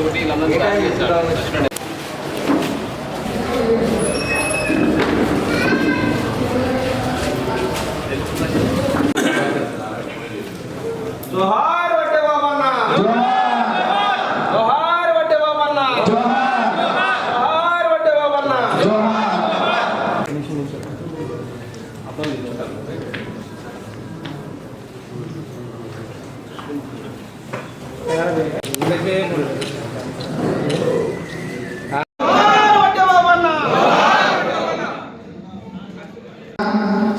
ఒకటి వీళ్ళందరూ जोहार वड्डे बाबांना जोहार वड्डे बाबांना जोहार वड्डे बाबांना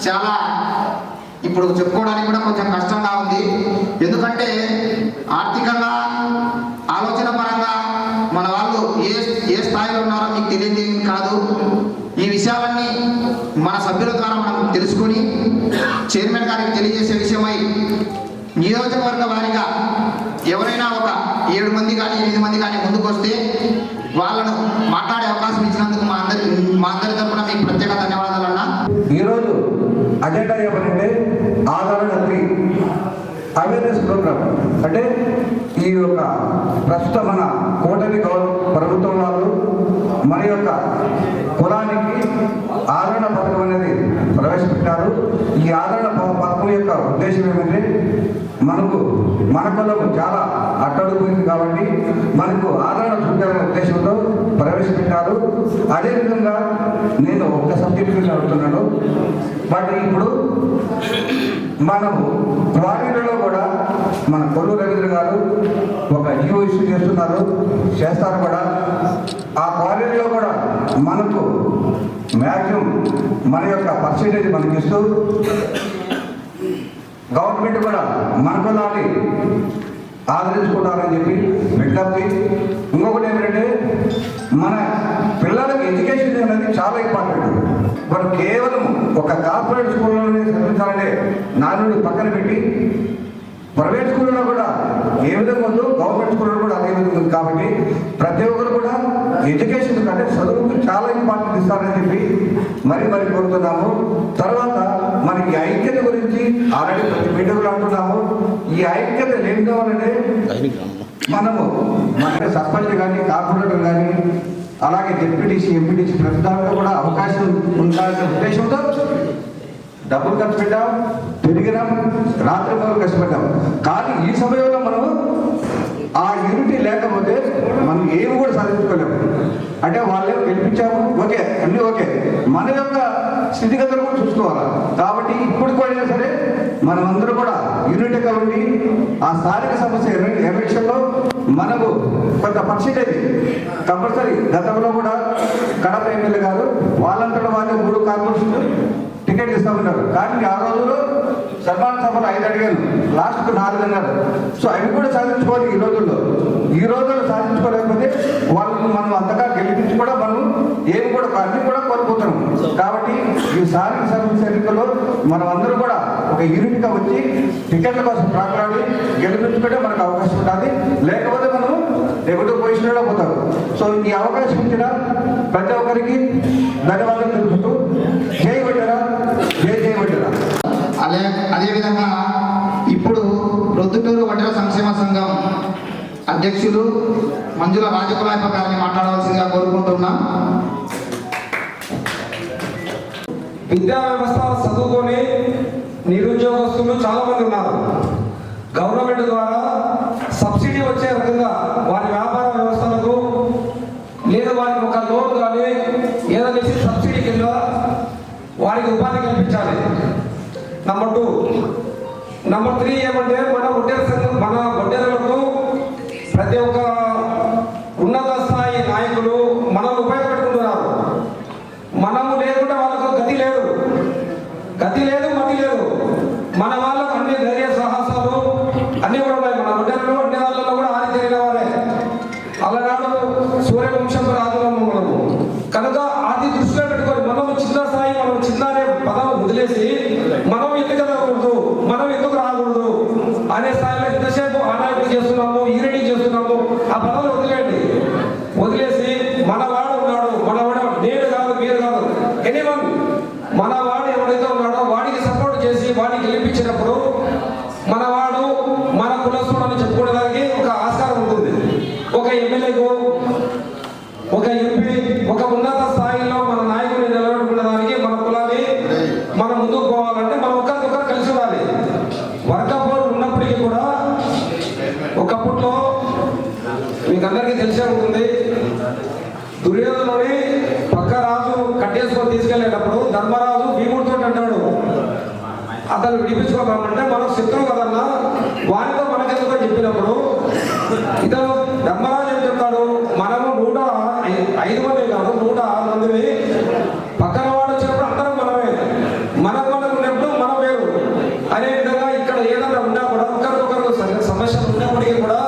చాలా ఇప్పుడు చెప్పుకోవడానికి కూడా కొంచెం కష్టంగా ఉంది. ఎందుకంటే ఆర్థికంగా ఆలోచన పరంగా మన వాళ్ళు ఏ స్థాయిలో ఉన్నారో మీకు తెలియదు కాదు. ఈ విషయాలన్నీ మన సభ్యుల ద్వారా మనం తెలుసుకొని చైర్మన్ గారికి తెలియజేసే విషయమై నియోజకవర్గ వారీగా ఎవరైనా ఒక 7 మంది కానీ 8 మంది కానీ ముందుకు వస్తే వాళ్ళను మాట్లాడే అవకాశం ఇచ్చినందుకు మా అందరి తరఫున మీకు ప్రత్యేక ధన్యవాదాలు అన్న. ఈరోజు అజెండా ఏమంటే ఆదరణ 3 అవేర్నెస్ ప్రోగ్రామ్. అంటే ఈ యొక్క ప్రస్తుత మన కూటమి ప్రభుత్వం వాళ్ళు మన యొక్క కులానికి ఆదరణ పథకం అనేది ప్రవేశపెట్టారు. ఈ ఆదరణ పథకం యొక్క ఉద్దేశం ఏమంటే మన కులం చాలా అట్టడుగుంది కాబట్టి మనకు ఆదరణ చూపాలనే ఉద్దేశంతో ప్రవేశపెట్టారు. అదేవిధంగా నేను ఒక సబ్జెక్ట్ గురించి అడుగుతున్నాను. బట్ ఇప్పుడు మనము క్వారీలలో కూడా మన కొల్లు రవీంద్ర గారు ఒక జియో ఇష్యూ చేస్తారు కూడా. ఆ క్వారీలో కూడా మనకు మ్యాక్సిమం మన యొక్క పర్సెంటేజ్ మనకి ఇస్తూ గవర్నమెంట్ కూడా మన కులాన్ని ఆదరించుకుంటారని చెప్పి విజ్ఞప్తి. ఇంకొకటి ఏంటంటే మన పిల్లలకి ఎడ్యుకేషన్ అనేది చాలా ఇంపార్టెంట్. మనం కేవలం ఒక కార్పొరేట్ స్కూల్లోనే చదివించాలంటే నాలుగు పక్కన పెట్టి ప్రైవేట్ స్కూల్లో కూడా ఏ విధంగా ఉందో గవర్నమెంట్ స్కూల్లో కూడా అదే విధంగా ఉంది. కాబట్టి ప్రతి ఒక్కరు కూడా ఎడ్యుకేషన్ కంటే చదువుకు చాలా ఇంపార్టెంట్ ఇస్తారని చెప్పి మరి కోరుతున్నాము. తర్వాత మనకి ఐక్యత గురించి ఆల్రెడీ ప్రతి మీటింగ్లో అంటున్నాము. ఈ ఐక్యత ఏం కావాలంటే మనము మన సర్పంచ్ కానీ కార్పొరేటర్ కానీ అలాగే డిప్యూటీసీ ఎంపీటీసీ ప్రతి దాంట్లో కూడా అవకాశం ఉండాలనే ఉద్దేశంతో డబ్బులు ఖర్చు పెట్టాం, తిరిగినాం, రాత్రి పగలు కష్టపడ్డాం. కానీ ఈ సమయంలో మనం ఆ యూనిటీ లేకపోతే మనం ఏమి కూడా సాధించుకోలేము. అంటే వాళ్ళే గెలిపించాము, ఓకే, అన్నీ ఓకే, మన యొక్క స్థితిగతులు కూడా చూసుకోవాలి. కాబట్టి ఇప్పుడు కూడా సరే మనం అందరూ కూడా యూనిటీగా ఉండి ఆ స్థానిక సమస్య ఎలక్షన్లో మనకు కొంత పర్సెంటేజ్ కంపల్సరీ. గతంలో కూడా కడప ఎమ్మెల్యే గారు వాళ్ళంతటా వాళ్ళే 3 కార్పొరేషన్లు టికెట్ ఇస్తూ ఉంటారు. కానీ ఆ రోజుల్లో సన్మాన సభలు 5 అడిగాను, లాస్ట్కు 4 అన్నారు. సో అవి కూడా సాధించుకోవాలి ఈ రోజుల్లో. ఈ రోజుల్లో సాధించుకోలేకపోతే వాళ్ళని మనం అంతగా గెలిపించి కూడా మనం ఏమి కూడా అన్ని కూడా కోల్పోతున్నాం. కాబట్టి ఈ స్థానిక సంస్థ ఎన్నికల్లో మనం అందరూ కూడా ఒక యూనిట్గా వచ్చి టికెట్ల కోసం ప్రాకులాడి గెలిపించుకుంటే మనకు అవకాశం ఉంటుంది. లేకపోతే మనం ఎగుడు పొజిషన్లో పోతాం. సో ఈ అవకాశం ఇచ్చిన ప్రతి ఒక్కరికి ధన్యవాదాలు తెలుపుతూ జై వడ్డెర, జై వడ్డెర. అదేవిధంగా ఇప్పుడు ప్రొద్దుటూరు వడ్డెర సంక్షేమ సంఘం అధ్యక్షులు మంజుల రాజకులాయప గారిని మాట్లాడవలసిందిగా కోరుకుంటున్నాం. విద్యా వ్యవస్థ చదువుకొని నిరుద్యోగస్తులు చాలా మంది ఉన్నారు. గవర్నమెంట్ ద్వారా సబ్సిడీ వచ్చే రకంగా వారి వ్యాపార వ్యవస్థలకు లేదా వారికి ఒక లోన్ కానీ ఏదైనా సబ్సిడీ కింద వారికి ఉపాధి కల్పించాలి. నంబర్ 2. నంబర్ 3 ఏమంటే మన వడ్డెరలకు ప్రతి ఒక్క ఉన్నత స్థాయి నాయకులు మనం ఉపయోగపెట్టుకుంటున్నారు. మనము లేకుండా వాళ్ళకు గతి లేదు, మతి లేదు. మన వాళ్ళకు అన్ని ధైర్య సాహసాలు అన్నీ కూడా ఉన్నాయి. మన వడ్డెరలు అన్ని దాంట్లో కూడా ఆరితేరిన వారే. అలనాడు సూర్యవంశంతో రాజులము మనము. కనుక అది దృష్టిలో పెట్టుకొని మనము చిన్న స్థాయి, మనం చిన్న అనే పదం వదిలేసి మనం ఎందుకు రాకూడదు, మనం ఎందుకు రాకూడదు అనే స్థాయిలో ఎంతసేపు ఆనాయకులు చేస్తున్నాము, ఈరెడీ చేస్తున్నాము. ఆ పదాలు వదిలేసి మనవాడు ఉన్నాడు, మనవాడు నేను కాదు, మీరు కాదు, ఎనీవన్ మనవాడు ఎవరైతే ఉన్నాడో వాడికి సపోర్ట్ చేసి వాడికి గెలిపించినప్పుడు దుర్యోధనుని పక్క రాజు కట్టేసుకొని తీసుకెళ్లేటప్పుడు ధర్మరాజు భీముడితో అంటాడు, అతను విడిపించుకోవాలంటే మనం శత్రువు కదన్నా, వారితో మనకెందుకో చెప్పినప్పుడు ఇతను ధర్మరాజు ఏం చెప్తాడు, మనము 105 మంది కాదు 106 మందిని, పక్కన వాడు వచ్చినప్పుడు అందరం మనమే, మనకు ఉన్నప్పుడు మనం వేరు అనే విధంగా ఇక్కడ ఏదైనా ఉన్నా కూడా ఒకరికొకరు సమస్యలు ఉన్నప్పటికీ కూడా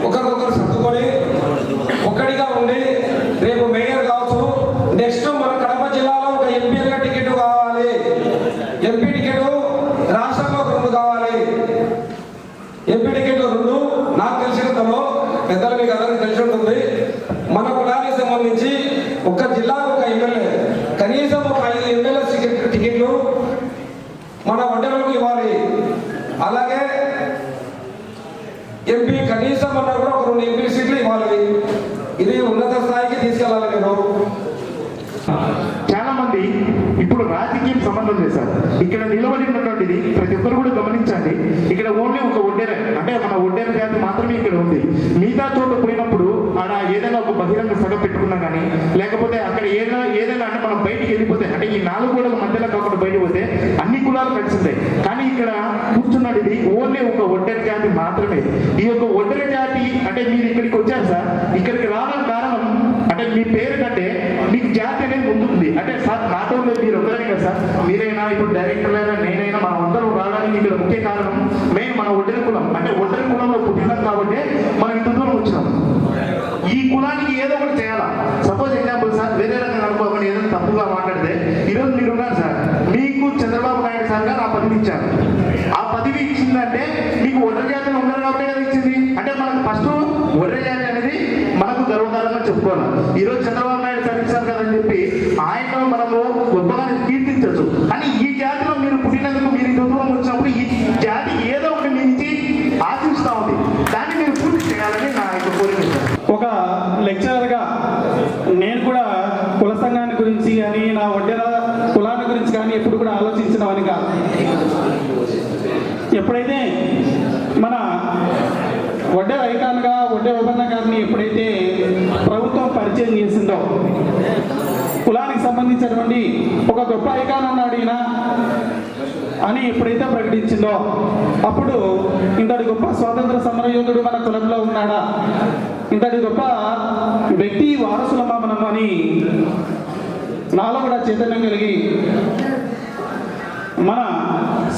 ఒకరికొకరు సర్దుకొని ఒక్కడిగా ఉండి రేపు మేయర్ కావచ్చు, నెక్స్ట్ మన కడప జిల్లాలో ఒక ఎంపీగా టికెట్ కావాలి, ఎంపీ టికెట్ రాష్ట్రంలో 2 కావాలి, ఎంపీ టికెట్ 2 నాకు తెలిసినంతలో పెద్దలు మీకు అందరికీ తెలిసి ఉంటుంది. మన కులానికి సంబంధించి ఒక జిల్లాకు ఒక ఎమ్మెల్యే, కనీసం ఒక 5 ఎమ్మెల్యే టికెట్లు మన ఒడ్డెలకు ఇవ్వాలి. అలాగే ఎంపీ కనీసం అన్నా కూడా ఒక 2 ఎంపీ సీట్లు ఇవ్వాలి. ఇది ఉన్నత స్థాయికి తీసుకెళ్ళాలి. నేను చాలా మంది ఇప్పుడు రాజకీయం సంబంధం చేశారు. ఇక్కడ నిలబడి ఉన్నటువంటిది ప్రతి ఒక్కరు కూడా గమనించండి. ఇక్కడ ఓన్లీ ఒక ఒడ్డెర, అంటే మన ఒడ్డెర జాతి మాత్రమే ఇక్కడ ఉంది. మిగతా చోట పోయినప్పుడు ఆడ ఏదైనా ఒక బహిరంగ సభ పెట్టుకున్నా కానీ, లేకపోతే అక్కడ ఏదైనా అంటే మనం బయటికి వెళ్ళిపోతే, అంటే ఈ 4 గోడల మధ్యలో కాకుండా బయటకు పోతే అన్ని కులాలు కలిసి ఉంటాయి. కానీ ఇక్కడ కూర్చున్నది ఇది ఓన్లీ ఒక ఒడ్డెర జాతి మాత్రమే. ఈ యొక్క ఒడ్డెర జాతి అంటే మీరు ఇక్కడికి వచ్చారు సార్, ఇక్కడికి రావడం కారణం అంటే మీ పేరు కంటే మీకు జాతి అనేది ముందుంది. అంటే సార్ నాట్ ఓన్లీ మీరు ఒక్కరే కదా సార్, మీరైనా ఇప్పుడు డైరెక్టర్లైనా నేనైనా మనం అందరం రావడానికి ఇక్కడ ముఖ్య కారణం మెయిన్ మన ఒడ్డెర కులం. అంటే ఒడ్డెర కులంలో పుట్టినాం కాబట్టి మనం ఇంత దూరం వచ్చినాం. ఈ కులానికి ఏదో ఒకటి చేయాలా. సపోజ్ ఎగ్జాంపుల్ సార్, వేరే రకంగా అనుకోకుండా ఏదైనా తప్పుగా మాట్లాడితే, ఈరోజు మీరు ఉన్నారు సార్, మీకు చంద్రబాబు నాయుడు సార్ గారు ఆ పదవి ఇచ్చారు. ఆ పదవి ఇచ్చిందంటే మీకు ఒడ్డెర జాతిలో ఉన్నారు కాబట్టి కదా ఇచ్చింది. అంటే మనకు ఫస్ట్ ఒడ్డెర జాతి అనేది మనకు గర్వకారంగా చెప్పుకోవాలి. ఈరోజు చంద్రబాబు నాయుడు సార్ ఇచ్చారు కదని చెప్పి ఆయన మనము గొప్పగా కీర్తించవచ్చు. కానీ ఈ జాతిలో మీరు పుట్టినందుకు మీరు ఇంత దూరం వచ్చినప్పుడు ఈ జాతి ఏదో ఒకటి మీ నుంచి ఆశిస్తూ ఉంది. దాన్ని మీరు పూర్తి చేయాలని నా యొక్క కోరిక. ఒక లెక్చరర్గా నేను కూడా కుల సంఘాన్ని గురించి కానీ నా ఒడ్డెర కులాన్ని గురించి కానీ ఎప్పుడు కూడా ఆలోచించినవని కాదు. ఎప్పుడైతే మన ఒడ్డెర ఐకాన్గా ఒడ్డెర ఓబన్న గారిని ఎప్పుడైతే ప్రభుత్వం పరిచయం చేసిందో, కులానికి సంబంధించినటువంటి ఒక గొప్ప ఐకాన్ అన్నాడు ఈయన అని ఎప్పుడైతే ప్రకటించిందో, అప్పుడు ఇంతటి గొప్ప స్వాతంత్ర సమరయోధుడు మన కులంలో ఉన్నాడా, ఇంతటి గొప్ప వ్యక్తి వారసులమా మనం అని నాలో కూడా చైతన్యం కలిగి మన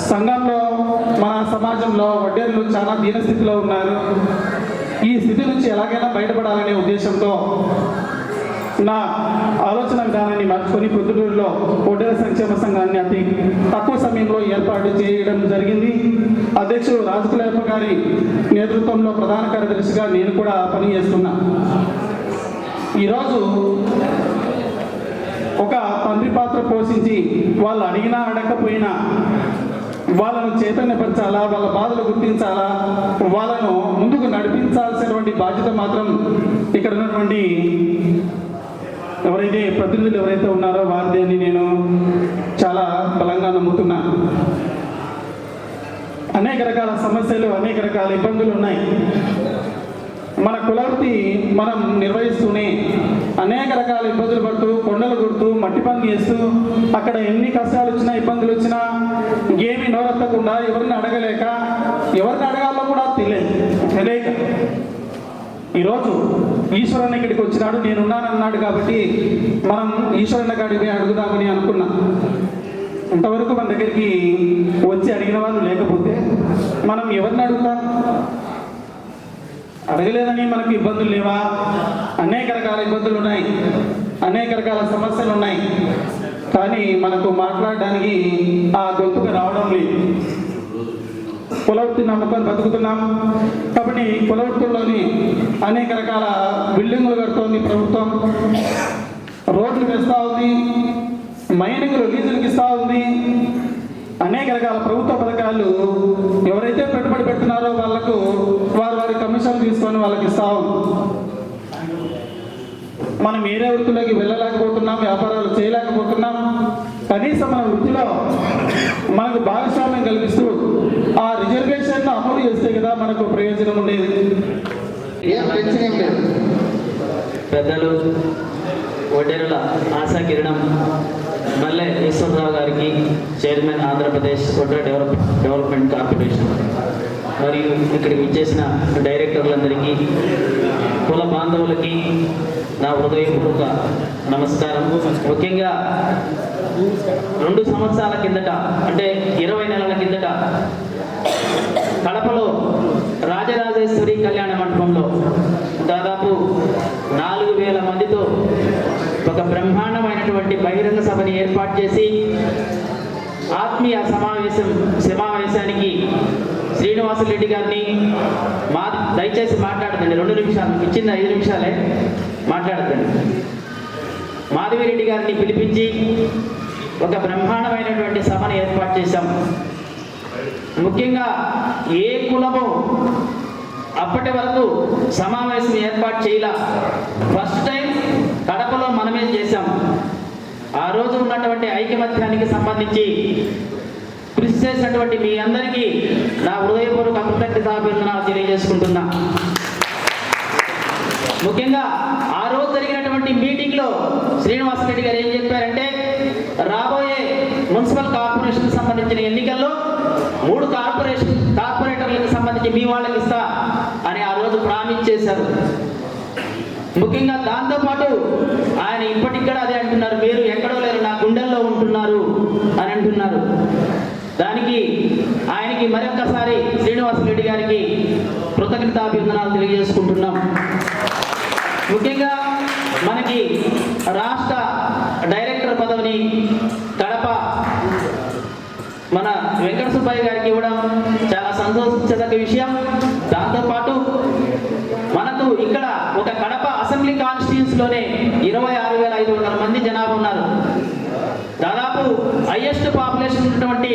సంఘంలో మన సమాజంలో వడ్డేర్లు చాలా దీనస్థితిలో ఉన్నారు. ఈ స్థితి నుంచి ఎలాగైనా బయటపడాలనే ఉద్దేశంతో నా ఆలోచన విధానాన్ని మార్చుకొని ప్రొద్దుటూరులో ఒడ్డెర సంక్షేమ సంఘాన్ని అతి తక్కువ సమయంలో ఏర్పాటు చేయడం జరిగింది. అధ్యక్షుడు రాజకులయ్యప్ప గారి నేతృత్వంలో ప్రధాన కార్యదర్శిగా నేను కూడా పనిచేస్తున్నా. ఈరోజు ఒక తండ్రి పాత్ర పోషించి వాళ్ళు అడిగినా అడగకపోయినా వాళ్ళను చైతన్యపరచాలా, వాళ్ళ బాధలు గుర్తించాలా, వాళ్ళను ముందుకు నడిపించాల్సినటువంటి బాధ్యత మాత్రం ఇక్కడ ఉన్నటువంటి ఎవరైతే ప్రతినిధులు ఎవరైతే ఉన్నారో వారిది అని నేను చాలా బలంగా నమ్ముతున్నా. అనేక రకాల సమస్యలు, అనేక రకాల ఇబ్బందులు ఉన్నాయి. మన కులవృత్తి మనం నిర్వహిస్తూనే అనేక రకాల ఇబ్బందులు పడుతూ, కొండలు కొడుతూ, మట్టి పని చేస్తూ, అక్కడ ఎన్ని కష్టాలు వచ్చినా ఇబ్బందులు వచ్చినా ఏమి నోరెత్తకుండా, ఎవరిని అడగలేక, ఎవరిని అడగాలో కూడా తెలియక ఈరోజు ఈశ్వరుని ఇక్కడికి వచ్చినాడు, నేనున్నానన్నాడు కాబట్టి మనం ఈశ్వరుని కాడికి అడుగుదామని అనుకున్నా. ఇంతవరకు మన దగ్గరికి వచ్చి అడిగిన వాళ్ళు లేకపోతే మనం ఎవరిని అడుగుతాం? అడగలేదని మనకు ఇబ్బందులు లేవా? అనేక రకాల ఇబ్బందులు ఉన్నాయి, అనేక రకాల సమస్యలు ఉన్నాయి. కానీ మనకు మాట్లాడడానికి ఆ గొంతుకు రావడం లేదు. కులవృత్తి నమ్ముకొని బతుకుతున్నాం కాబట్టి కులవృత్తుల్లోని అనేక రకాల బిల్డింగులు కడుతోంది ప్రభుత్వం, రోడ్లు వేస్తూ ఉంది, మైనింగ్లు లీజులకు ఇస్తూ ఉంది. అనేక రకాల ప్రభుత్వ పథకాలు ఎవరైతే పెట్టుబడి పెడుతున్నారో వాళ్లకు వారి కమిషన్ తీసుకొని వాళ్ళకి ఇస్తా ఉంది. మనం వేరే వృత్తుల్లోకి వెళ్ళలేకపోతున్నాం, వ్యాపారాలు చేయలేకపోతున్నాం. కనీసం మన వృత్తిలో మనకు భాగస్వామ్యం కల్పిస్తూ ఆ రిజర్వేషన్ అమలు చేస్తే కదా మనకు ప్రయోజనం ఉండేది. ఏం టెన్షన్ ఏం లేదు. పెద్దలు ఒడ్డెరుల ఆశా కిరణం మల్లె ఈశ్వరరావు గారికి, chairman Andhra Pradesh Oddera development corporation, మరియు ఇక్కడికి విచ్చేసిన డైరెక్టర్లందరికీ, కుల బాంధవులకి నా హృదయపూర్వక నమస్కారం. ముఖ్యంగా 2 సంవత్సరాల కిందట, అంటే 20 నెలల కిందట కడపలో రాజరాజేశ్వరి కళ్యాణ మండపంలో దాదాపు 4,000 మందితో ఒక బ్రహ్మాండమైనటువంటి బహిరంగ సభని ఏర్పాటు చేసి ఆత్మీయ సమావేశానికి శ్రీనివాసరెడ్డి గారిని దయచేసి మాట్లాడుతుంది, 2 నిమిషాలు ఇచ్చింది, 5 నిమిషాలే మాట్లాడుతుంది. మాధవిరెడ్డి గారిని పిలిపించి ఒక బ్రహ్మాండమైనటువంటి సభను ఏర్పాటు చేశాం. ముఖ్యంగా ఏ కులము అప్పటి వరకు సమావేశం ఏర్పాటు చేయలా, ఫస్ట్ టైం కడపలో మనమే చేశాం. ఆ రోజు ఉన్నటువంటి ఐకమత్యానికి సంబంధించి కృషి చేసినటువంటి మీ అందరికీ నా హృదయపూర్వక కృతజ్ఞతాభివందనాలు తెలియజేసుకుంటున్నా. ముఖ్యంగా ఆ రోజు జరిగినటువంటి మీటింగ్లో శ్రీనివాసరెడ్డి గారు ఏం చెప్పారంటే, రాబోయే మున్సిపల్ కార్పొరేషన్ సంబంధించిన ఎన్నికల్లో 3 కార్పొరేటర్లకు సంబంధించి మీ వాళ్ళకి ఇస్తా అని ఆ రోజు ప్రామిస్ చేశారు. ముఖ్యంగా దాంతోపాటు ఆయన ఇప్పటికి కూడా అదే అంటున్నారు, మీరు ఎక్కడో లేరు, నా గుండెల్లో ఉంటున్నారు అని అంటున్నారు. దానికి ఆయనకి మరొకసారి శ్రీనివాసరెడ్డి గారికి కృతజ్ఞతాభివందనాలు తెలియజేసుకుంటున్నాం. ముఖ్యంగా మనకి రాష్ట్ర డైరెక్టర్ పదవిని కడప మన వెంకట సుబ్బయ్య గారికి ఇవ్వడం చాలా సంతోషించదగ్గ విషయం. దాంతోపాటు మనకు ఇక్కడ ఒక కడప అసెంబ్లీ కాన్స్టిట్యూన్సీలోనే 26,500 మంది జనాభా ఉన్నారు. దాదాపు హైయెస్ట్ పాపులేషన్ ఉన్నటువంటి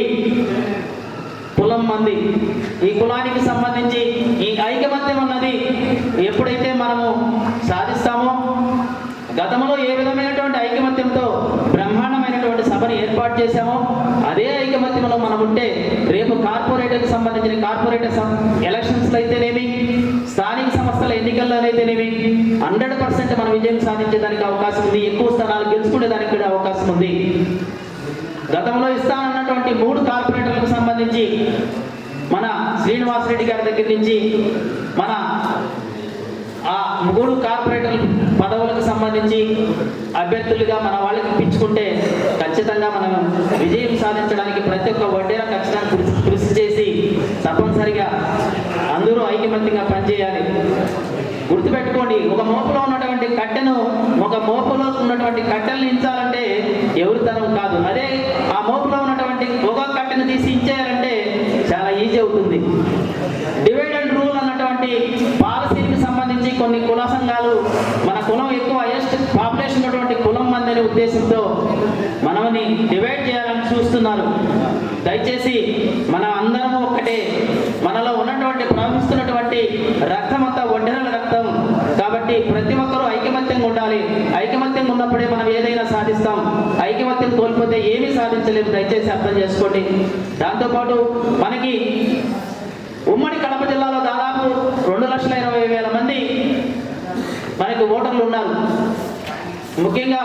కులం మంది. ఈ కులానికి సంబంధించి ఈ ఐకమత్యం అన్నది ఎప్పుడైతే మనము సాధిస్తామో, గతంలో ఏ విధమైనటువంటి ఐకమత్యంతో బ్రహ్మాండమైనటువంటి సభను ఏర్పాటు చేశామో అదే ఐకమత్యంలో మనం ఉంటే రేపు కార్పొరేటర్కి సంబంధించిన కార్పొరేటర్ ఎలక్షన్స్లో అయితేనేమి, స్థానిక సంస్థల ఎన్నికల్లోనైతేనేమి 100% మనం విజయం సాధించేదానికి అవకాశం ఉంది, ఎక్కువ స్థానాలు గెలుచుకునేదానికి కూడా అవకాశం ఉంది. గతంలో ఇస్తానన్నటువంటి 3 కార్పొరేటర్లకు సంబంధించి మన శ్రీనివాసరెడ్డి గారి దగ్గర నుంచి మన ఆ 3 కార్పొరేటర్ పదవులకు సంబంధించి అభ్యర్థులుగా మన వాళ్ళకి ఇప్పించుకుంటే ఖచ్చితంగా మనం విజయం సాధించడానికి ప్రతి ఒక్క వడ్డేర ఖచ్చితంగా కృషి చేసి తప్పనిసరిగా అందరూ ఐకమత్యంగా పనిచేయాలి. గుర్తుపెట్టుకోండి, ఒక మోపులో ఉన్నటువంటి కట్టెల్ని ఇంచాలంటే ఎవరి తరం కాదు. అదే ఆ మోపులో ఉన్నటువంటి ఒక కట్టెను తీసి ఇచ్చేయాలంటే చాలా ఈజీ అవుతుంది. డివైడ్ అండ్ రూల్ అన్నటువంటి పాలసీకి సంబంధించి కొన్ని కుల సంఘాలు మన కులం ఎక్కువ హైయెస్ట్ పాపులేషన్ ఉన్నటువంటి కులం మంది అనే ఉద్దేశంతో మనల్ని డివైడ్ చేయాలని చూస్తున్నారు. దయచేసి మనం అందరము ఒక్కటే, మనలో ఉన్నటువంటి ప్రవహిస్తున్నటువంటి రక్తం అంతా ఒడ్డెరల రక్తం కాబట్టి ప్రతి ఒక్కరూ ఐకమత్యంగా ఉండాలి. ఐకమత్యంగా ఉన్నప్పుడే మనం ఏదైనా సాధిస్తాం. ఐకమత్యం కోల్పోతే ఏమీ సాధించలేము, దయచేసి అర్థం చేసుకోండి. దాంతోపాటు మనకి ఉమ్మడి కడప జిల్లాలో దాదాపు 2,20,000 మంది మనకి ఓటర్లు ఉన్నారు. ముఖ్యంగా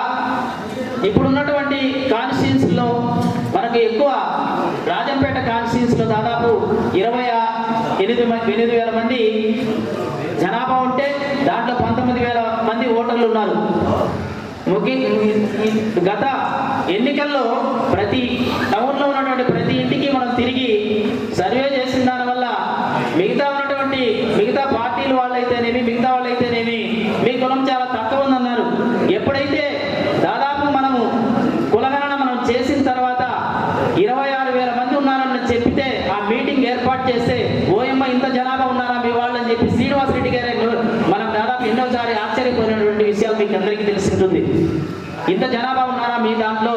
ఇప్పుడున్నటువంటి కాన్స్టిట్యూన్సీలో మనకి ఎక్కువ రాజంపేట కాన్స్టిట్యూన్సీలో దాదాపు 28,000 మంది జనాభా ఉంటే దాంట్లో 19,000 మంది ఓటర్లు ఉన్నారు. గత ఎన్నికల్లో ప్రతి టౌన్లో ఉన్నటువంటి ప్రతి ఇంటికి మనం తిరిగి సర్వే చేసిన దానివల్ల మిగతా పార్టీలు వాళ్ళైతేనేమి మిగతా వాళ్ళైతేనేమి మీ కులం చాలా తక్కువ ఉందన్నారు. ఎప్పుడైతే దాదాపు మనము కులగణన మనం చేసిన తర్వాత 26,000 మంది ఉన్నారని చెప్పితే ఆ మీటింగ్ ఏర్పాటు చేస్తే ఓయమ్మ ఇంత జనాభా ఉన్నారా మీ వాళ్ళని చెప్పి శ్రీనివాసరెడ్డి గారే మనం దాదాపు ఎన్నోసారి ఆశ్చర్యపోయినటువంటి విషయాలు మీకు అందరికీ తెలుసుంటుంది. ఇంత జనాభా ఉన్నారా మీ దాంట్లో,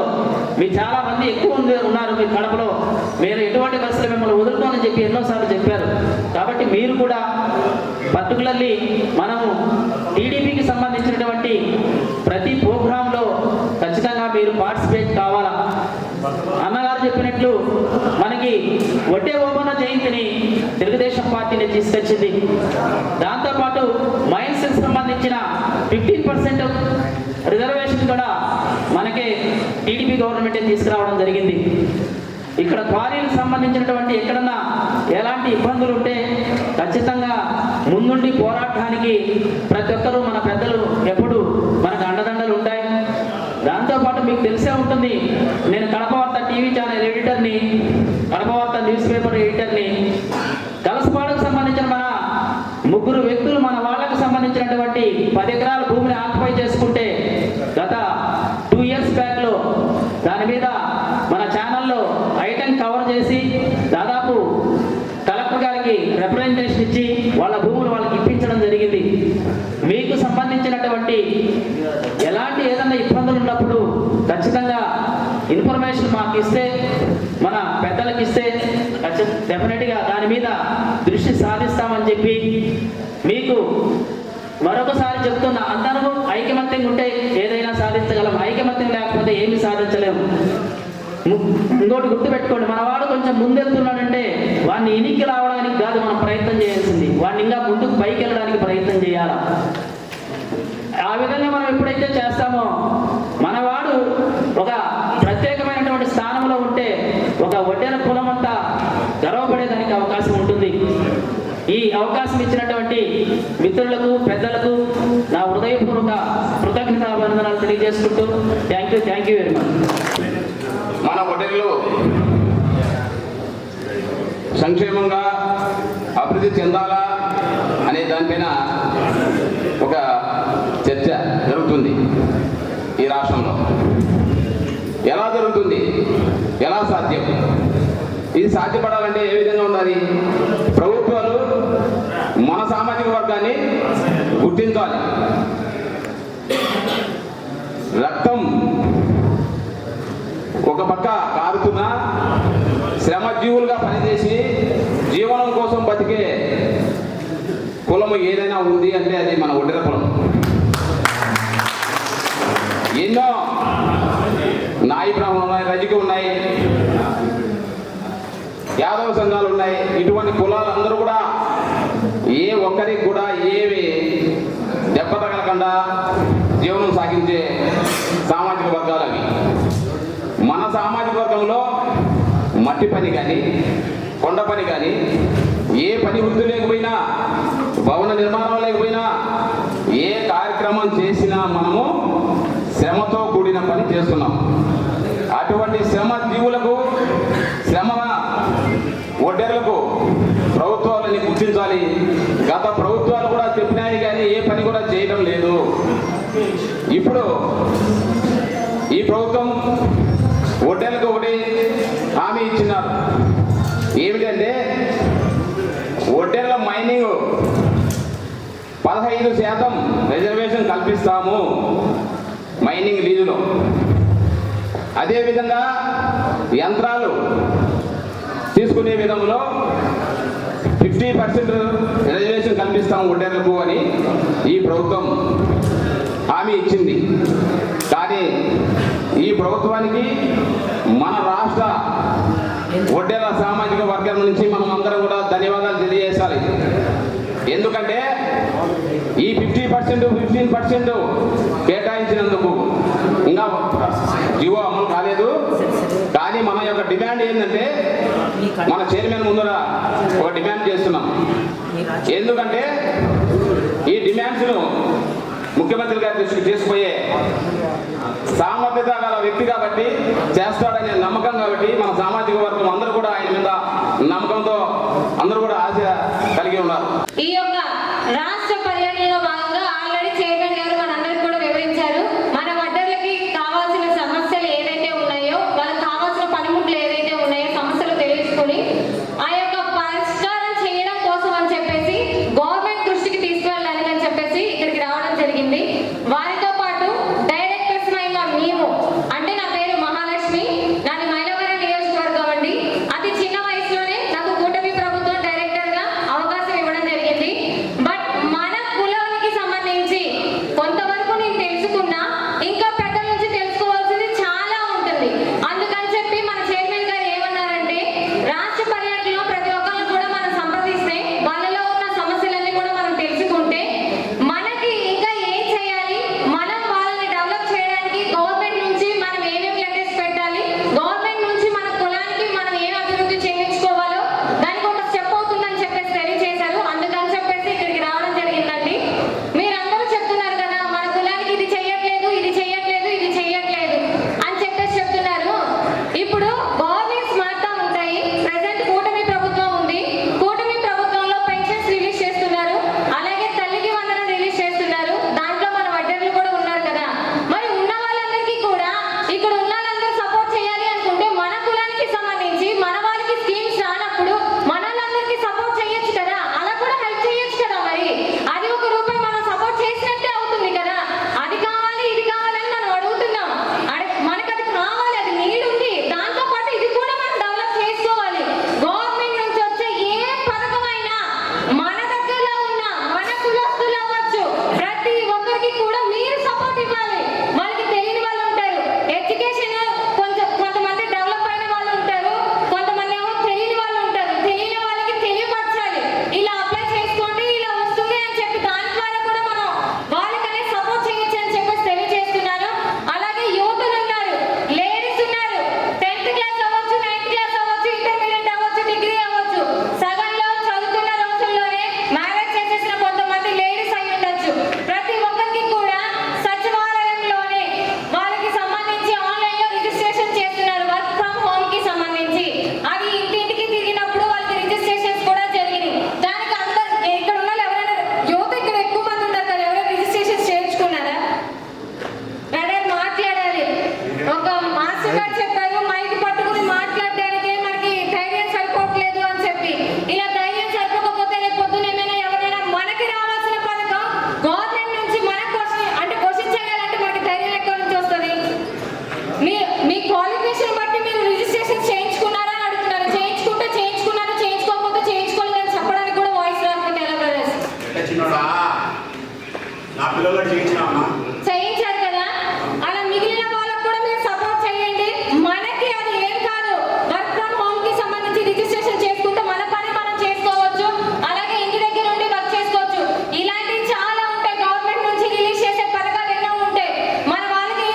మీ చాలా మంది ఎక్కువ ఉన్నారు మీ కడపలో, మీరు ఎటువంటి పరిస్థితులు మిమ్మల్ని వదులుకోని చెప్పి ఎన్నోసార్లు చెప్పారు. కాబట్టి మీరు కూడా పర్టికులర్లీ మనము టీడీపీకి సంబంధించినటువంటి ప్రతి ప్రోగ్రాంలో ఖచ్చితంగా మీరు పార్టిసిపేట్ కావాలా. అన్నగారు చెప్పినట్లు మనకి వడ్డే ఓబన్న జయంతిని తెలుగుదేశం పార్టీని తీసుకొచ్చింది. దాంతోపాటు మైన్స్కి సంబంధించిన 15% టీడీపీ గవర్నమెంటే తీసుకురావడం జరిగింది. ఇక్కడ క్వారీలకు సంబంధించినటువంటి ఎక్కడన్నా ఎలాంటి ఇబ్బందులు ఉంటే ఖచ్చితంగా ముందుండి పోరాటానికి ప్రతి ఒక్కరూ మన పెద్దలు ఎప్పుడు మనకు అండదండలు ఉంటాయి. దాంతోపాటు మీకు తెలిసే ఉంటుంది, నేను కడప వార్త టీవీ ఛానల్ ఎడిటర్ని, కడప వార్త న్యూస్ పేపర్ ఎడిటర్ని. కలసపాడుకు సంబంధించిన మన 3 వ్యక్తులు మన వాళ్ళకు సంబంధించినటువంటి 10 ఎకరాల భూమిని ఆక్యుపై చేసుకుంటే గత 2 years బ్యాక్లో దాని మీద మన ఛానల్లో ఐటెం కవర్ చేసి దాదాపు కలెక్టర్ గారికి రిప్రజెంటేషన్ ఇచ్చి వాళ్ళ భూములు వాళ్ళకి ఇప్పించడం జరిగింది. మీకు సంబంధించినటువంటి ఎలాంటి ఏదైనా ఇబ్బందులు ఉన్నప్పుడు ఖచ్చితంగా ఇన్ఫర్మేషన్ మాకు ఇస్తే, మన పెద్దలకు ఇస్తే డెఫినెట్గా దాని మీద దృష్టి సాధిస్తామని చెప్పి మీకు మరొకసారి చెప్తున్నా. అందరూ ఐకమత్యంగా ఉంటే ఏదైనా సాధించగలం, ఐకమత్యం లేకపోతే ఏమీ సాధించలేము. ఇంకోటి గుర్తుపెట్టుకోండి, మనవాడు కొంచెం ముందెళ్తున్నాడంటే వాడిని ఇనికి రావడానికి కాదు మనం ప్రయత్నం చేయాల్సింది, వాడిని ఇంకా ముందుకు పైకి వెళ్ళడానికి ప్రయత్నం చేయాలి. ఆ విధంగా మనం ఎప్పుడైతే చేస్తామో మనవాడు ఒక ప్రత్యేకమైనటువంటి స్థానంలో ఉంటే ఒక వడ్డెర కులం అంతా గర్వపడేదానికి అవకాశం ఉంటుంది. ఈ అవకాశం ఇచ్చినటువంటి మిత్రులకు, పెద్దలకు నా హృదయపూర్వక కృతజ్ఞతాభివందనాలు తెలియజేసుకుంటూ థ్యాంక్ యూ వెరీ మచ్. మన వడ్డెరలు సంక్షేమంగా అభివృద్ధి చెందాలా అనే దానిపైన ఒక చర్చ జరుగుతుంది ఈ రాష్ట్రంలో. ఎలా జరుగుతుంది, ఎలా సాధ్యం? ఇది సాధ్యపడాలంటే ఏ విధంగా ఉండాలి? ప్రభుత్వాలు మన సామాజిక వర్గాన్ని గుర్తించాలి. రక్తం ఒక పక్క కారుతున్న శ్రమజీవులుగా పనిచేసి జీవనం కోసం బతికే కులము ఏదైనా ఉంది అంటే అది మన వడ్డెర కులం. ఎన్నో నాయి బ్రాహ్మణులు ఉన్నాయి, రజిక ఉన్నాయి, యాదవ సంఘాలు ఉన్నాయి. ఇటువంటి కులాలందరూ కూడా ఏ ఒక్కరికి కూడా ఏవి దెబ్బ తగలకుండా జీవనం సాగించే సామాజిక వర్గాలు అవి. మన సామాజిక వర్గంలో మట్టి పని కానీ, కొండ పని కానీ, ఏ పని వృత్తి లేకపోయినా, భవన నిర్మాణం లేకపోయినా, ఏ కార్యక్రమం చేసినా మనము శ్రమతో కూడిన పని చేస్తున్నాం. అటువంటి శ్రమ జీవులకు, శ్రమ వడ్డెరలకు ప్రభుత్వాలని గుర్తించాలి. గత ప్రభుత్వాలు కూడా చెప్పినాయి కానీ ఏ పని కూడా చేయడం లేదు. ఇప్పుడు ఈ ప్రభుత్వం వడ్డెలకు ఒకటి హామీ ఇచ్చినారు. ఏమిటంటే వడ్డెర్ల మైనింగ్ 15% రిజర్వేషన్ కల్పిస్తాము మైనింగ్ లీజులో. అదేవిధంగా యంత్రాలు తీసుకునే విధంలో 50% రిజర్వేషన్ కల్పిస్తాము వడ్డెర్లకు అని ఈ ప్రభుత్వం హామీ ఇచ్చింది. కానీ ఈ ప్రభుత్వానికి మన రాష్ట్ర వడ్డెర సామాజిక వర్గం నుంచి మనం అందరం కూడా ధన్యవాదాలు తెలియజేయాలి. ఎందుకంటే ఈ 15% కేటాయించినందుకు ఇంకా జీవో అమలు కాలేదు. కానీ మన యొక్క డిమాండ్ ఏంటంటే మన చైర్మన్ ముందర ఒక డిమాండ్ చేస్తున్నాం. ఎందుకంటే ఈ డిమాండ్స్ను ముఖ్యమంత్రి గారి దృష్టికి తీసుకుపోయే సామర్థ్యత గల వ్యక్తి కాబట్టి, చేస్తాడనే నమ్మకం కాబట్టి మన సామాజిక వర్గం అందరూ కూడా ఆయన మీద నమ్మకంతో అందరూ కూడా ఆశ కలిగి ఉన్నారు. ఈ యొక్క రాష్ట్ర పర్యటనలో భాగంగా ఆల్రెడీ చైర్మన్ గారు మనందరికి కూడా వివరించారు. మన వడ్డర్లకి కావాల్సిన సమస్యలు ఏదైతే ఉన్నాయో, వాళ్ళకి కావాల్సిన పనిముట్లు ఏదైతే ఉన్నాయో సమస్యలు తెలుసుకుని ఆ యొక్క పరిష్కారం చేయడం కోసం అని చెప్పేసి గవర్నమెంట్ దృష్టికి తీసుకువెళ్ళాలని అని చెప్పేసి ఇక్కడికి రావడం జరిగింది. వారితో పాటు డైరెక్టర్స్ అయిన మేము, అంటే నా పేరు మహాలక్ష్మి, నాది మైలవరం నియోజకవర్గం అండి. అతి చిన్న వయసులోనే నాకు కూటమి ప్రభుత్వం డైరెక్టర్ గా అవకాశం ఇవ్వడం జరిగింది. బట్ మా నెలలో చేయించినామా? చేయించారు కదా, అలా మిగిలిన వాళ్ళకు కూడా మీరు సపోర్ట్ చేయండి. మనకి అది ఏం కాదు, వర్క్ ఫ్రమ్ హోమ్ కి సంబంధించి రిజిస్ట్రేషన్ చేసుకుంటే మన పని మనం చేసుకోవచ్చు. అలాగే ఇంటి దగ్గర ఉండి వర్క్ చేసుకోవచ్చు. ఇలాంటివి చాలా ఉంటాయి. గవర్నమెంట్ నుంచి రిలీజ్ చేసే పథకాలు ఎన్నో ఉంటాయి. మన వాళ్ళకి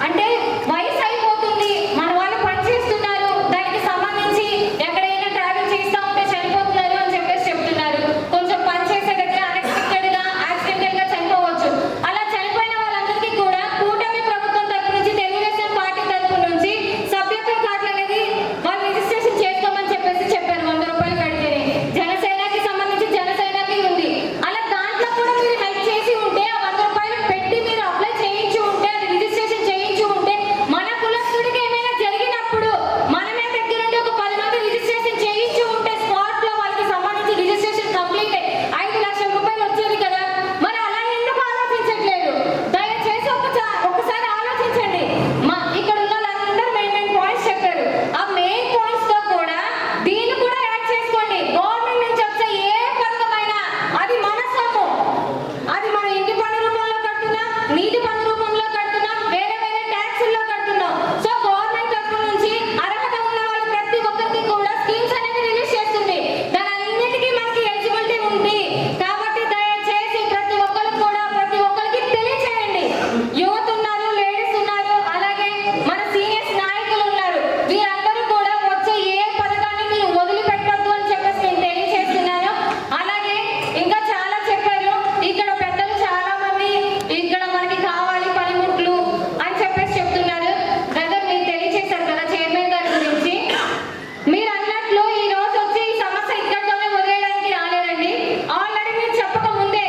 అంటే వయసు అయిపోతుంది, మన వాళ్ళు పని చేస్తున్నారు, దానికి సంబంధించి ఎక్కడైనా ట్రావెల్ చేస్తూ ఉంటే చనిపోతున్నారు అని చెప్పేసి చెప్తున్నారు. కొంచెం పని చేసే దగ్గర అన్ఎక్స్పెక్టెడ్ గా యాక్సిడెంటల్ గా చనిపోవచ్చు. అలా చనిపోయిన వాళ్ళందరికీ కూడా కూటమి ప్రభుత్వం తరపు నుంచి, తెలుగుదేశం పార్టీ తరపు నుంచి సభ్యత్వం కార్డులు అనేది వాళ్ళు రిజిస్ట్రేషన్ చేసుకోమని చెప్పేసి చెప్పారు. 100 రూపాయలు కడితేనే. జనసేనకి సంబంధించి జనసేనకి ఉంది. అలా దాంట్లో కూడా మీరు హెల్ప్ చేసి ఉంటే, ఆ 100 రూపాయలు పెట్టి మీరు అప్లై చేయించి ఉంటే, అది రిజిస్ట్రేషన్ చేయించి ఉంటే, మన కులస్తుడికి ఏమైనా జరిగినప్పుడు మనమే దగ్గరుండి ఒక 10 మంది రిజిస్ట్రేషన్ చేయించి ఉంటే, స్పాట్ లో వాళ్ళకి సంబంధించి రిజిస్ట్రేషన్ కంప్లీట్ అయ్యి 5 లక్షల రూపాయలు వచ్చేది కదా. మరి అలా ఎందుకు ఆలోచించట్లేదు? దయచేసి ఒకసారి ఆలోచించండి. ఇక్కడ ఉన్న వాళ్ళందరూ మెయిన్ పాయింట్స్ చెప్పారు. ఆ మెయిన్ పాయింట్స్ తో కూడా దీన్ని కూడా యాడ్ చేసుకోండి. గవర్నమెంట్ నుంచి వచ్చే ఏ పథకమైనా అది మన సొమ్ము. అది మన ఇంటి పన్ను రూపంలో కడుతున్నాం, నీటి పన్ను రూపంలో కడుతున్నాం, వేరే వేరే ట్యాక్సుల్లో కడుతున్నాం. సో గవర్నమెంట్ తరఫు నుంచి అర్హత ఉన్న వాళ్ళు ప్రతి ఒక్కరికి కూడా స్కీమ్స్ అనేది రిలీజ్ చేస్తుంది. దాని అన్నిటికీ మనకి ఎలిజిబిలిటీ ఉంది. కాబట్టి దయచేసి ప్రతి ఒక్కరికి కూడా ప్రతి ఒక్కరికి తెలియచేయండి. యువత ఉన్నారు, లేడీస్ ఉన్నారు, అలాగే మన సీనియర్స్ నాయకులు ఉన్నారు. వీరందరూ కూడా వచ్చే ఏ పథకాన్ని మీరు వదిలిపెట్టొద్దు అని చెప్పేసి నేను తెలియజేస్తున్నాను. అలాగే ఇంకా చాలా చెప్పారు. ఇక్కడ పెద్దలు చాలా మంది ఇక్కడ మనకి కావాలి పనిముట్లు అని చెప్పేసి చెప్తున్నారు. బ్రదర్ మీరు తెలియజేశారు కదా చైర్మన్ గారి గురించి. మీరు అన్నట్లు ఈ రోజు వచ్చి ఈ సమస్య ఇక్కడితోనే వదిలేయడానికి రాలేదండి. ఆల్రెడీ మీరు చెప్పక ముందే,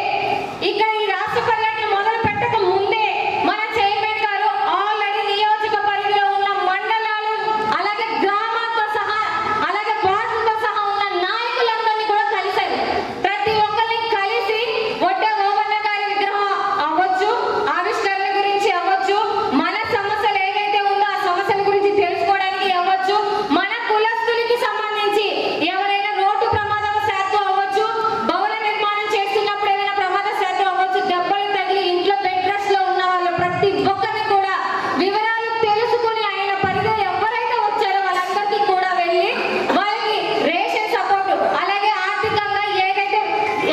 ఇక్కడ ఈ రాష్ట్ర పర్యటన మొదలు పెట్టక ముందే మన చైర్మన్ గారు ఆల్రెడీ నియోజక పరిధిలో ఉన్న మండలాలు, అలాగే గ్రామాలతో సహా, అలాగే వార్డులతో సహా ఉన్న నాయకులందరినీ కూడా కలిశారు. ప్రతి ఒక్కరిని కలిసి ఒడ్డే ఓవన్న గారి విగ్రహం అవ్వచ్చు, ఆవిష్కరణ గురించి అవ్వచ్చు, మన సమస్యలు ఏదైతే ఉందో ఆ సమస్యల గురించి తెలుసుకోవడానికి అవ్వచ్చు, మన కులస్తులకి సంబంధించి ఎవరైనా రోడ్డు ప్రమాదవశాత్తు అవ్వచ్చు, భవన నిర్మాణం చేస్తున్నప్పుడు ఏదైనా ప్రమాదవశాత్తు అవ్వచ్చు, దెబ్బలు తగిలి ఇంట్లో బెడ్ రెస్ట్ లో ఉన్న వాళ్ళు ప్రతి ఒక్కరిని కూడా వివరాలు తెలుసుకుని ఆయన పరిధిలో ఎవరైతే వచ్చారో వాళ్ళందరికీ కూడా వెళ్ళి వాళ్ళకి రేషన్ సపోర్టు, అలాగే ఆర్థికంగా ఏదైతే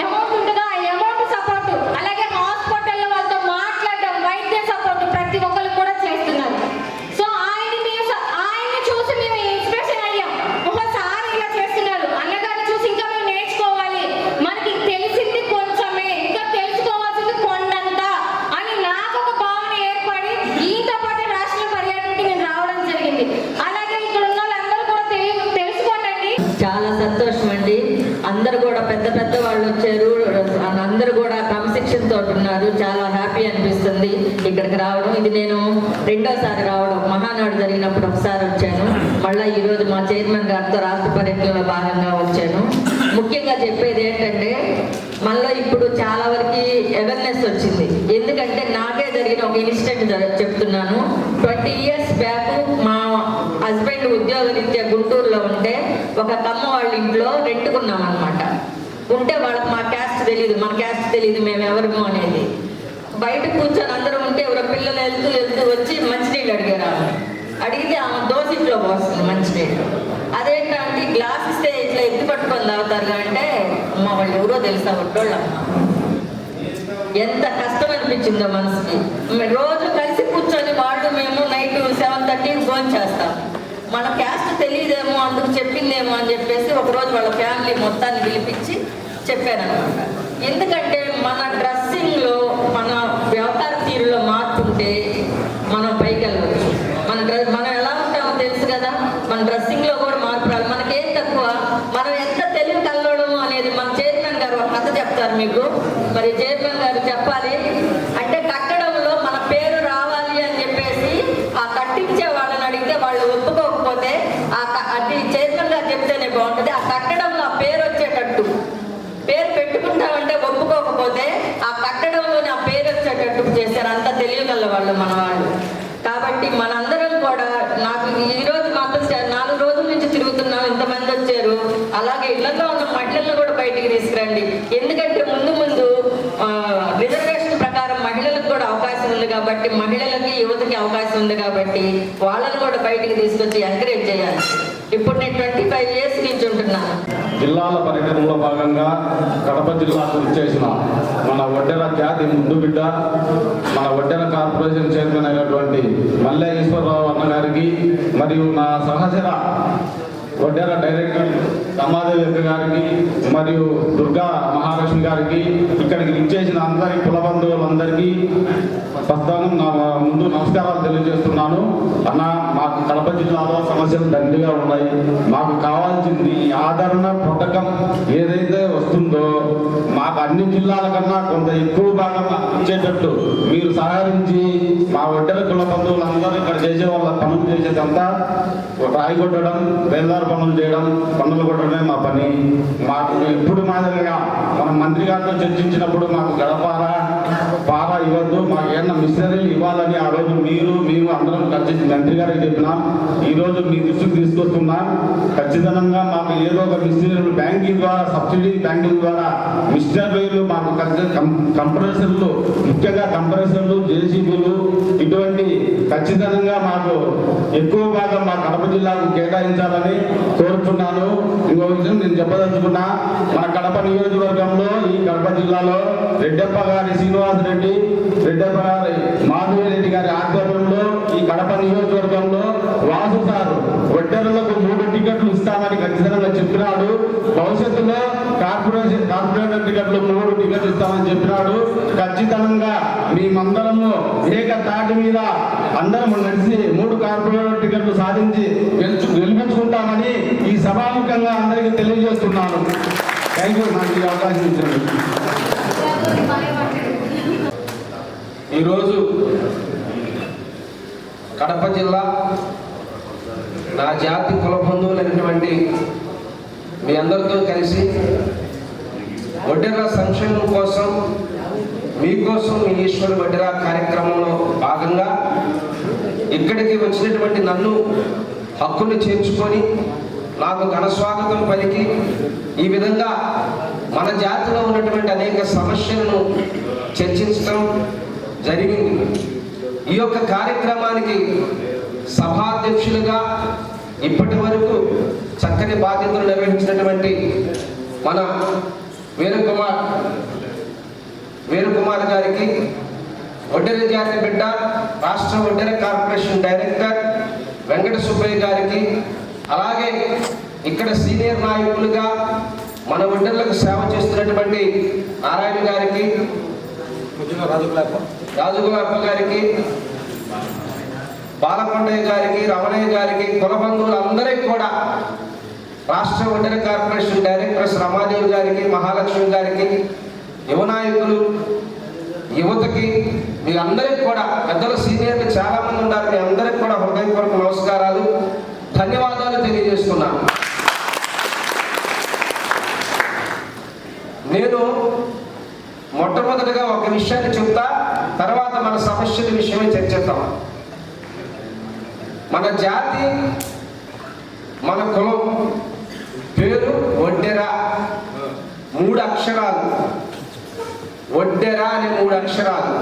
అమౌంట్ ఉంటుందో ఆ అమౌంట్ సపోర్టు, అలాగే హాస్పిటల్లో వాళ్ళతో మాట్లాడడం, వైద్య సపోర్టు ప్రతి ఒక్కరు కూడా చేస్తున్నారు. సో ఆయన్ని చూసి మేము ఇన్స్పిరేషన్ అయ్యాం. ఒకసారి ఇలా చేస్తున్నారు, అన్నగారిని చూసి ఇంకా మేము నేర్చుకోవాలి, మనకి తెలిసింది కొంచెమే, ఇంకా తెలుసుకోవాల్సింది కొండంత అని నాకు ఒక భావన ఏర్పడి ఈతో పాటు రాష్ట్ర పర్యటనకి నేను రావడం జరిగింది. అలాగే ఇక్కడ ఉన్న వాళ్ళందరూ కూడా తెలుసుకోండి. చాలా సంతోషం అండి. అందరు కూడా పెద్ద పెద్ద వాళ్ళు వచ్చారు, అందరూ కూడా క్రమశిక్షణ తోటి ఉన్నారు. చాలా హ్యాపీ అనిపిస్తుంది ఇక్కడికి రావడం. ఇది నేను రెండోసారి రావడం. మహానాడు జరిగినప్పుడు ఒకసారి వచ్చాను, మళ్ళీ ఈరోజు మా చైర్మన్ గారితో రాష్ట్ర పర్యటనలో భాగంగా వచ్చాను. ముఖ్యంగా చెప్పేది ఏంటంటే, మనలో ఇప్పుడు చాలా వరకు అవేర్నెస్ వచ్చింది. ఎందుకంటే నాకే జరిగిన ఒక ఇన్సిడెంట్ చెప్తున్నాను. 20 years బ్యాక్ మా హస్బెండ్ ఉద్యోగరీత్యా గుంటూరులో ఉంటే ఒక కమ్మ వాళ్ళ ఇంట్లో రెంటుకున్నాం అనమాట. ఉంటే వాళ్ళకి మా క్యాస్ట్ తెలియదు, మన క్యాస్ట్ తెలియదు, మేము ఎవరము అనేది. బయట కూర్చొని అందరూ ఉంటే ఎవరో పిల్లలు వెళ్తూ వచ్చి మంచినీళ్ళు అడిగారు. అడిగితే ఆమె దోశలో పోస్తుంది మంచినీళ్ళు. అదేంటంటే గ్లాస్ ఇస్తే ఇట్లా ఎత్తి పట్టుకొని తాగుతారు అంటే, అమ్మ వాళ్ళు ఎవరో తెలుసా ఒట్టోళ్ళమ్మ. ఎంత కష్టం అనిపించిందో మనసుకి. రోజు కలిసి కూర్చొని వాళ్ళు మేము నైట్ 7:30 ఫోన్ చేస్తాం. మన క్యాస్ట్ తెలియదేమో అందుకు చెప్పిందేమో అని చెప్పేసి ఒకరోజు వాళ్ళ ఫ్యామిలీ మొత్తాన్ని పిలిపించి చెప్పానమాట. ఎందుకంటే మన డ్రెస్సింగ్లో, మన వ్యవహార తీరులో మార్పు ఉంటే మనం పైకి వెళ్ళవచ్చు. మనం ఎలా ఉంటామో తెలుసు కదా, మన డ్రెస్సింగ్లో కూడా మార్పు రావాలి. మనకేం తక్కువ, మనం ఎంత తెలివి కలవడము అనేది మన చైర్మన్ గారు ఒక కథ చెప్తారు మీకు. మరి చైర్మన్ గారు చెప్పాలి అంటే, కట్టడంలో మన పేరు రావాలి అని చెప్పేసి ఆ కట్టించే వాళ్ళని అడిగితే వాళ్ళు ఒప్పుకోకపోతే అది చైర్మన్ గారు చెప్తేనే బాగుంటుంది. ఆ కట్టడంలో ఆ పేరు వచ్చేటట్టు, పేరు పెట్టుకుంటామంటే ఒప్పుకోకపోతే ఆ కట్టడంలోనే ఆ పేరు వచ్చేటట్టు చేశారు. అంత తెలియగల వాళ్ళు మన వాళ్ళు. కాబట్టి మనందరం కూడా, నాకు ఈరోజు మాత్రం 4 రోజుల నుంచి తిరుగుతున్నాం, ఇంతమంది వచ్చారు. అలాగే ఇళ్లలో ఉన్న మహిళలను కూడా బయటికి తీసుకురండి. ఎందుకంటే ముందు రిజర్వేషన్ ప్రకారం ఉంది కాబట్టి, మహిళలకి యువతకి అవకాశం ఉంది కాబట్టి వాళ్ళని కూడా బయటికి తీసుకొచ్చి ఎంకరేజ్ చేయాలి. ఇప్పుడు నేను 25 years నుంచి ఉంటున్నాను. జిల్లాల పర్యటనలో భాగంగా కడప జిల్లాకు చేసిన మన ఒడ్డెర జాతి ముందు బిడ్డ, మన ఒడ్డెర కార్పొరేషన్ చైర్మన్ అయినటువంటి మల్లె ఈశ్వరరావు అన్న గారికి, మరియు నా సహచర ఒడ్డెర డైరెక్టర్ రమాదేవి గారికి, మరియు దుర్గా మహాలక్ష్మి గారికి, ఇక్కడికి విచ్చేసిన అందరి కుల బంధువులందరికీ ప్రస్తుతం నా ముందు నమస్కారాలు తెలియజేస్తున్నాను. అన్న, మాకు కడప జిల్లాలో సమస్యలు దండిగా ఉన్నాయి. మాకు కావాల్సింది ఆదరణ పథకం ఏదైతే వస్తుందో మాకు అన్ని జిల్లాల కన్నా కొంత ఎక్కువ భాగం ఇచ్చేటట్టు మీరు సహకరించి మా ఒడ్డెర కుల బంధువులందరూ ఇక్కడ చేసే వాళ్ళ పనులు చేసేదంతా రాయి కొట్టడం, బేల్దారు పనులు చేయడం, పన్నులు కొట్టడమే మా పని. మాకు ఎప్పుడు మాదిరిగా మనం మంత్రి గారితో చర్చించినప్పుడు మాకు గడపార ఇవ్వద్దు, మాకు ఏమన్నా మిషనరీలు ఇవ్వాలని ఆ రోజు మేము అందరం కలిసి మంత్రి గారికి చెప్పినాం. ఈరోజు మీ దృష్టికి తీసుకొస్తున్నాం. ఖచ్చితంగా మాకు ఏదో ఒక మిషనరీలు బ్యాంకింగ్ ద్వారా, సబ్సిడీ బ్యాంకింగ్ ద్వారా మిషనరీలు మాకు కంప్రెసర్లు, ముఖ్యంగా కంప్రెసర్లు, జేసీబీలు ఇటువంటి ఖచ్చితంగా మాకు ఎక్కువ భాగం మా కడప జిల్లాకు కేటాయించాలని కోరుతున్నాను. ఇంకో విషయం నేను చెప్పదలుచుకున్నా, మన కడప నియోజకవర్గంలో, ఈ కడప జిల్లాలో రెడ్డప్ప గారి శ్రీనివాసరెడ్డి, రెడ్డప్ప గారి మాధవిరెడ్డి గారి ఆధ్వర్యంలో ఈ కడప నియోజకవర్గంలో వాసు సారు ఒడ్డెరలకు 3 టికెట్లు ఇస్తామని ఖచ్చితంగా చెప్పినాడు. భవిష్యత్తులో కార్పొరేటర్ టికెట్లు 3 టికెట్లు ఇస్తామని చెప్పినాడు. ఖచ్చితంగా మేమందరము ఏక తాటి మీద అందరం నడిచి 3 కార్పొరేటర్ టికెట్లు సాధించి గెలిపించుకుంటామని ఈ సభాముఖంగా అందరికీ తెలియజేస్తున్నాను. థ్యాంక్ యూ, నాకు ఈ అవకాశం ఇచ్చారు. ఈరోజు కడప జిల్లా నా జాతి కుల బంధువులైనటువంటి మీ అందరితో కలిసి ఒడ్డెర సంక్షేమం కోసం, మీకోసం మీ ఈశ్వరు ఒడ్డెర కార్యక్రమంలో భాగంగా ఇక్కడికి వచ్చినటువంటి నన్ను హక్కును చేర్చుకొని నాకు ఘనస్వాగతం పలికి ఈ విధంగా మన జాతిలో ఉన్నటువంటి అనేక సమస్యలను చర్చించడం జరిగింది. ఈ యొక్క కార్యక్రమానికి సభాధ్యక్షులుగా ఇప్పటి వరకు చక్కని బాధ్యతలు నిర్వహించినటువంటి మన వేణుకుమార్ గారికి, ఒడ్డెర జాతి బిడ్డ రాష్ట్ర ఒడ్డెర కార్పొరేషన్ డైరెక్టర్ వెంకట సుబ్బయ్య గారికి, అలాగే ఇక్కడ సీనియర్ నాయకులుగా మన ఒడ్డెర్లకు సేవ చేస్తున్నటువంటి నారాయణ గారికి, రాజుగులాప్ప గారికి, బాలకొండయ్య గారికి, రమణయ్య గారికి, కుల బంధువులందరికీ కూడా, రాష్ట్ర ఒడ్డెర కార్పొరేషన్ డైరెక్టర్స్ రమాదేవి గారికి, మహాలక్ష్మి గారికి, యువ నాయకులు, యువతకి, మీ అందరికి కూడా, పెద్దలు సీనియర్లు చాలా మంది ఉన్నారు, మీ అందరికి కూడా హృదయపూర్వక నమస్కారాలు, ధన్యవాదాలు తెలియజేస్తున్నాను. నేను మొట్టమొదటిగా ఒక విషయాన్ని చెప్తా, తర్వాత మన సమస్యల విషయమే చర్చిద్దాం. మన జాతి, మన కులం పేరు ఒడ్డెర, 3 అక్షరాలు. ఒడ్డెర అనే 3 అక్షరాలు.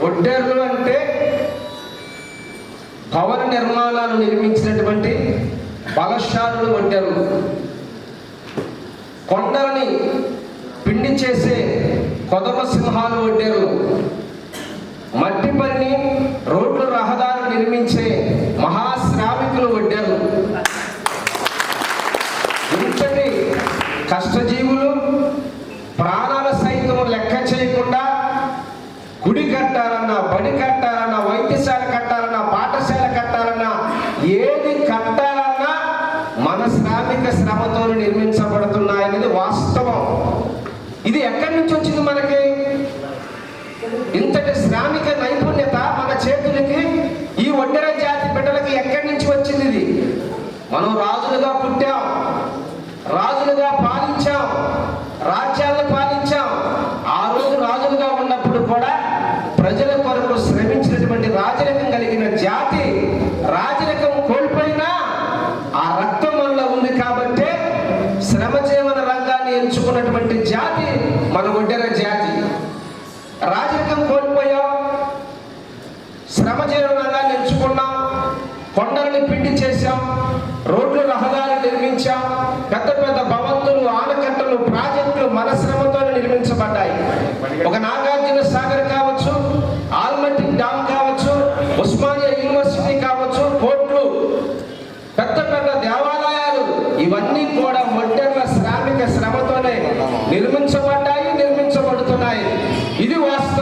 ఒడ్డెర్లు అంటే భవన నిర్మాణాలు నిర్మించినటువంటి బలశాలులు ఒడ్డెర్లు. కొండలని పిండి చేసే కొదమ సింహాలు ఒడ్డెర్లు. మట్టి పని, రోడ్లు, రహదారులు నిర్మించే మహాశ్రామికులు ఒడ్డెర్లు. ఇంతటి కష్టజీవులు ప్రాణాల సైతం లెక్క చేయకుండా గుడి కట్టాలన్నా, బడి కట్టాలన్నా, వైద్యశాల కట్టాలన్నా, పాఠశాల కట్టాలన్నా, ఏది కట్టాలన్నా మన శ్రామిక శ్రమతో నిర్మించబడుతున్నాయనేది వాస్తవం. ఇది ఎక్కడి నుంచి వచ్చింది మనకి? ఇంతటి శ్రామిక నైపుణ్యత మన చేతులకి, ఈ ఒడ్డెర జాతి బిడ్డలకి ఎక్కడి నుంచి వచ్చింది? ఇది మనం రాజులుగా పుట్టాం, రాజులుగా పాలించాం, రాజ్యాలను పాలించాం. ఆ రోజు రాజులుగా ఉన్నప్పుడు కూడా ప్రజల కొరకు శ్రమించినటువంటి రాజరికం కలిగిన జాతి, రాజరికం కోల్పోయినా ఆ రక్తం మనలో ఉంది కాబట్టే శ్రమజీవన రంగాన్ని ఎంచుకున్నటువంటి జాతి మన ఒడ్డెర జాతి.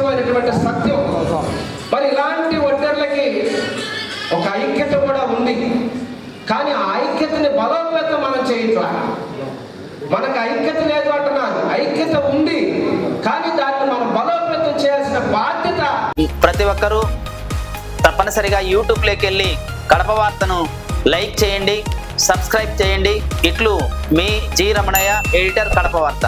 వాస్తవమైనటువంటి సత్యం. మరి ఇలాంటి ఒంటర్లకి ఒక ఐక్యత కూడా ఉంది, కానీ ఆ ఐక్యతని బలోపేతం మనం చేయట్లా. మనకు ఐక్యత లేదు అంటున్నారు, ఐక్యత ఉంది, కానీ దాన్ని మనం బలోపేతం చేయాల్సిన బాధ్యత. ప్రతి ఒక్కరూ తప్పనిసరిగా యూట్యూబ్లోకి వెళ్ళి కడప వార్తను లైక్ చేయండి, సబ్స్క్రైబ్ చేయండి. ఇట్లు మీ జి రమణయ్య, ఎడిటర్, కడప వార్త.